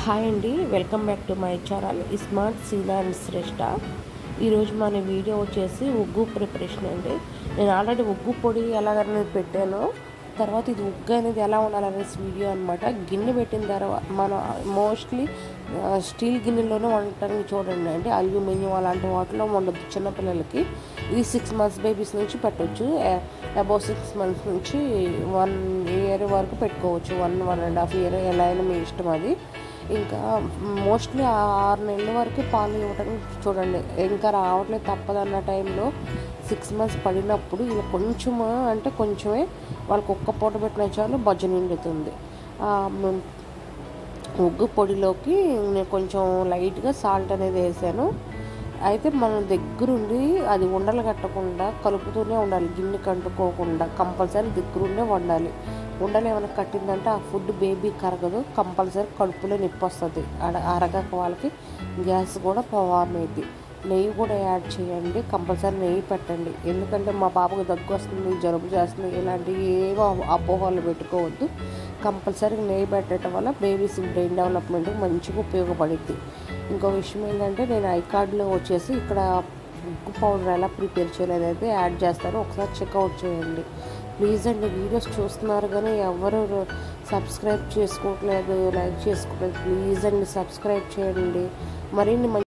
Hi అండి, welcome back to my channel smart Seena and Shreshta. ఈరోజు మన వీడియో వచ్చేసి ఉగ్గు ప్రిపరేషన్ అండి. నేను ఆల్రెడీ ఉగ్గు పొడి ఎలాగనేది పెట్టాను. తర్వాత ఇది ఉగ్గు అనేది ఎలా ఉండాలనేసి వీడియో అనమాట. గిన్నె పెట్టిన తర్వాత మనం మోస్ట్లీ స్టీల్ గిన్నెలోనే వండటానికి చూడండి. అంటే అల్యూమినియం అలాంటి వాటిలో వండదు చిన్నపిల్లలకి. ఇది 6 months బేబీస్ నుంచి పెట్టవచ్చు. అబౌవ్ 6 months నుంచి 1 year వరకు పెట్టుకోవచ్చు. 1.5 year ఎలా అయినా మీ ఇష్టం అది. ఇంకా మోస్ట్లీ 6 నెలల వరకు పాలు ఇవ్వడానికి చూడండి. ఇంకా రావట్లేదు తప్పదన్న టైంలో 6 months పడినప్పుడు ఇలా కొంచెము అంటే కొంచెమే వాళ్ళకి ఒక్క పూట పెట్టిన చాలు బజ్జ నిండుతుంది. ఉగ్గు పొడిలోకి నేను కొంచెం లైట్గా సాల్ట్ అనేది వేసాను. అయితే మనం దగ్గరుండి అది ఉండలు కట్టకుండా కలుపుతూనే ఉండాలి. గిన్నె కంటుకోకుండా కంపల్సరీ దగ్గరుండే వండాలి. ఉండలు ఏమైనా కట్టిందంటే ఆ ఫుడ్ బేబీ కరగదు. కంపల్సరీ కడుపులో నొప్పి వస్తుంది. అరగక వాళ్ళకి గ్యాస్ కూడా ఫామ్ అయ్యింది. నెయ్యి కూడా యాడ్ చేయండి. కంపల్సరీ నెయ్యి పెట్టండి. ఎందుకంటే మా బాబుకి దగ్గు వస్తుంది, జలుబు చేస్తుంది, ఇలాంటివి ఏవో అపోహలు పెట్టుకోవద్దు. కంపల్సరీ నెయ్యి పెట్టడం వల్ల బేబీస్ బ్రెయిన్ డెవలప్మెంట్కి మంచిగా ఉపయోగపడుద్ది. ఇంకో విషయం ఏంటంటే నేను ఐకార్డ్లో వచ్చేసి ఇక్కడ ఉగ్గు పౌడర్ ఎలా ప్రిపేర్ చేయలేదైతే యాడ్ చేస్తాను. ఒకసారి చెక్అవుట్ చేయండి ప్లీజ్ అండి. వీడియోస్ చూస్తున్నారు కానీ ఎవరు సబ్స్క్రైబ్ చేసుకోవట్లేదు, లైక్ చేసుకోవట్లేదు. ప్లీజ్ అండి సబ్స్క్రైబ్ చేయండి. మరిన్ని